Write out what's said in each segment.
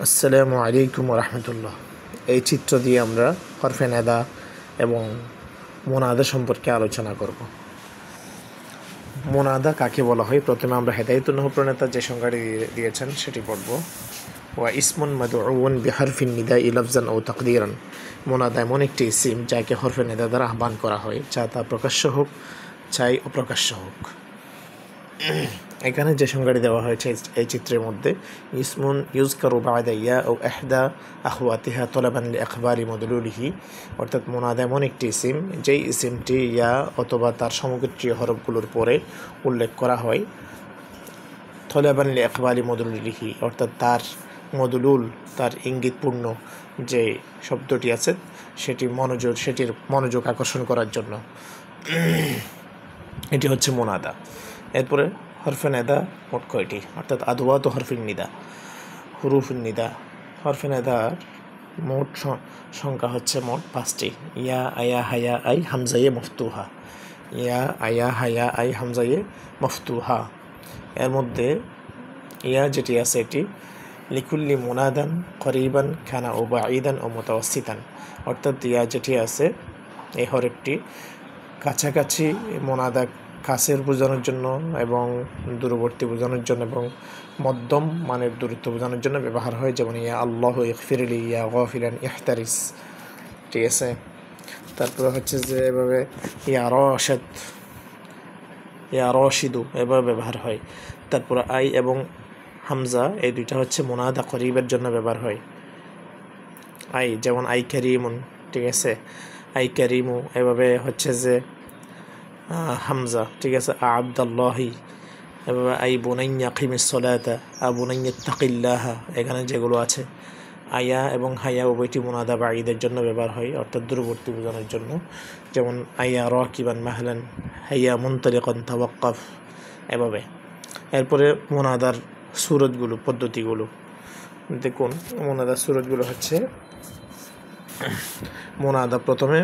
আসসালামু আলাইকুম রহমতুল্লাহ। এই চিত্র দিয়ে আমরা হরফে নেদা এবং মোনাদা সম্পর্কে আলোচনা করব। মোনাদা কাকে বলা হয়? প্রথমে আমরা হেদায়েতুন নূহ প্রণেতা যে সংজ্ঞাটি দিয়েছেন সেটি পড়ব। ওয়া ইসমুন মাদউউন বিহারফিন নিদাই লাফজান ও তাকদীরান। মোনাদা এমন একটি ইসিম যাকে হরফে নেদা দ্বারা আহ্বান করা হয়, যা তা প্রকাশ্য হোক চাই অপ্রকাশ্য হোক। এখানে যে সংজ্ঞাটি দেওয়া হয়েছে এই চিত্রের মধ্যে, ইসমুন ইউজকারু বা'দা ইয়া ও ইহদা আখওয়াতিহা তলাবান লিআখবারি মদলুলিহি, অর্থাৎ মোনাদা এমন একটি ইসিম যেই ইসিমটি ইয়া অথবা তার সমগোত্রীয় হরফগুলোর পরে উল্লেখ করা হয় তলাবান লিআখবারি মদলুলিহি, অর্থাৎ তার মদলুল, তার ইঙ্গিতপূর্ণ যে শব্দটি আছে সেটির মনোযোগ আকর্ষণ করার জন্য। এটি হচ্ছে মোনাদা। এরপরে হরফে নেদা মোট কয়টি? অর্থাৎ আদওয়াত ও হরফিন নিদা, হুরুফিন নিদা। হরফে নেদার মোট সংখ্যা হচ্ছে মোট 5টি। ইয়া আয়া হায়া আই হামজায়ে মফতুহা, ইয়া আয়া হায়া আই হামজায়ে মফতুহা। এর মধ্যে ইয়া যেটি আছে এটি লিকুল্লি মুনাদান করিবান খানা ও বাঈদান ও মুতাওয়াসসিতান, অর্থাৎ ইয়া যেটি আছে এই হরফটি কাছাকাছি মোনাদা কাছের বোঝানোর জন্য এবং দূরবর্তী বোঝানোর জন্য এবং মধ্যম মানের দূরত্ব বোঝানোর জন্য ব্যবহার হয়, যেমন ইয়া আল্লাহু ইগফিরলি, ইয়া গাফিলান ইহতারিস। ঠিক আছে। তারপরে হচ্ছে যে এভাবে ইয়া রাশিদ, ইয়া রাশিদু এভাবে ব্যবহার হয়। তারপরে আই এবং হামজা এই দুইটা হচ্ছে মুনাদা করিবের জন্য ব্যবহার হয়। আই যেমন আই কারিমুন, ঠিক আছে, আই কারিমু। এভাবে হচ্ছে যে হামজা, ঠিক আছে, আবদাল্লাহি। এভাবে আই বুনাইয়া কিমিস সলাতা, আবুনাইয়া তাকিল্লাহা। এখানে যেগুলো আছে আয়া এবং হায়া উভয়টি মুনাদা বাঈদের জন্য ব্যবহার হয়, অর্থাৎ দূরবর্তী বোঝানোর জন্য, যেমন আয়া রাকিবান মাহলান, হাইয়া মুনতালিকান তাওয়াক্কাফ। এভাবে এরপরে মুনাদার সুরতগুলো, পদ্ধতিগুলো দেখুন। মুনাদার সুরতগুলো হচ্ছে, মুনাদা প্রথমে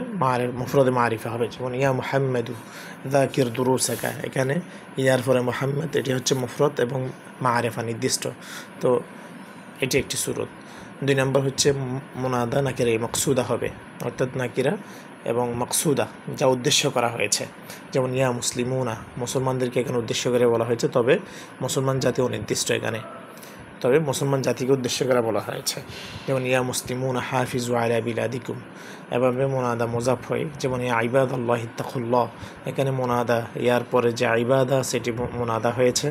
মুফরদে মারিফা হবে, যেমন ইয়া মুহাম্মাদু যাকির দুরুসাকা। এখানে ইয়ার পরে মুহাম্মদ, এটি হচ্ছে মুফরদ এবং মারিফা নির্দিষ্ট, তো এটি একটি সুরত। 2 নম্বর হচ্ছে মুনাদা নাকিরা মকসুদা হবে, অর্থাৎ নাকিরা এবং মকসুদা যা উদ্দেশ্য করা হয়েছে, যেমন ইয়া মুসলিমুনা, মুসলমানদেরকে এখানে উদ্দেশ্য করে বলা হয়েছে, তবে মুসলমান জাতি অনির্দিষ্ট এখানে, তবে মুসলমান জাতিকে উদ্দেশ্য করে বলা হয়েছে, যেমন ইয়া মুসলিমুনা হাফিজু আলা বিলাদিকুম। এভাবে মুনাদা মুজাফ হয়, যেমন ইয়া ইবাদাল্লাহি তাকুল্লাহ। এখানে মুনাদা ইয়ার পরে যে ইবাদা সেটি মুনাদা হয়েছে,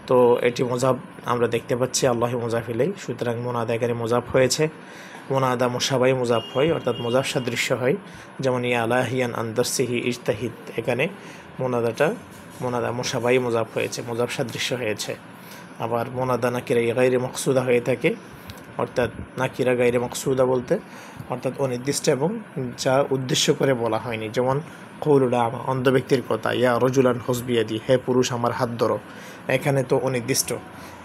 তো এটি মুজাফ আমরা দেখতে পাচ্ছি, আল্লাহি মুজাফ ইলাই, সুতরাং মুনাদা এখানে মুজাফ হয়েছে। মুনাদা মুশাবাহি মুজাফ হয়, অর্থাৎ মুজাফ সাদৃশ্য হয়, যেমন ইয়া আলাহিয়ান আনদারসিহি ইজতাহিদ। এখানে মুনাদা মুশাবাহি মুজাফ হয়েছে, মুজাফ সাদৃশ্য হয়েছে। আবার মুনাদা নাকিরা গায়রে মকসুদা হয়ে থাকে, অর্থাৎ নাকিরা গায়রে মকসুদা বলতে অর্থাৎ অনির্দিষ্ট এবং যা উদ্দেশ্য করে বলা হয়নি, যেমন কৌলুল আমা, অন্ধ ব্যক্তির কথা, ইয়া রজুলান হসবিয়াদি, হে পুরুষ আমার হাত ধরো। এখানে তো অনির্দিষ্ট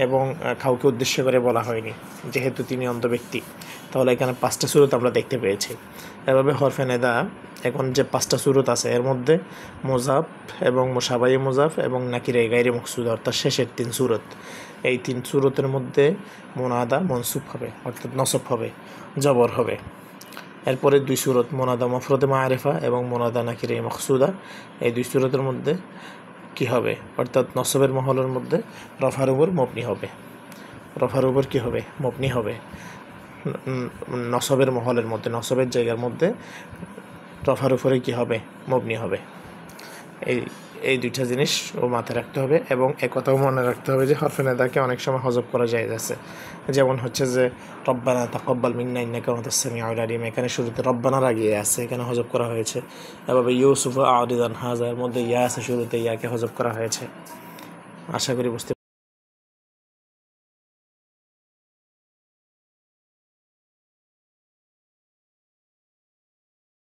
এবং কাউকে উদ্দেশ্য করে বলা হয়নি, যেহেতু তিনি অন্ধ ব্যক্তি, তাহলে এখানে 5টা সুরত আমরা দেখতে পেয়েছি। এভাবে হরফে নেদা এখন যে 5টা সুরত আছে এর মধ্যে মুজাফ এবং মুশাবাহি মুজাফ এবং নাকিরা গায়রে মকসুদা, অর্থাৎ শেষের 3 সুরত, এই 3 সুরতের মধ্যে মুনাদা মনসুব হবে, অর্থাৎ নসব হবে, জবর হবে। এরপরে 2 সুরত মুনাদা মুফরদে মারিফা এবং মুনাদা নাকিরা মকসুদা, এই 2 সুরতের মধ্যে কি হবে? অর্থাৎ নসবের মহলের মধ্যে রফার উপর মবনি হবে, রফার উপর কি হবে? মবনি হবে। নসবের মহলের মধ্যে, নসবের জায়গার মধ্যে রফার উপরে কি হবে? মবনি হবে। এই 2টা জিনিস ও মাথায় রাখতে হবে, এবং একথাও মনে রাখতে হবে যে হরফে নেদাকে অনেক সময় হজব করা যায় আছে, যেমন হচ্ছে যে রব্বানা তাকাব্বাল মিন্না ইন্নাকা আনতাস সামিউল আলিম, এখানে শুরুতে রব্বানার আগে আছে, এখানে হজব করা হয়েছে। এভাবে ইউসুফ আউরিদান হাজা, এর মধ্যে ইয়া আছে শুরুতে, ইয়াকে হজব করা হয়েছে। আশা করি বুঝতে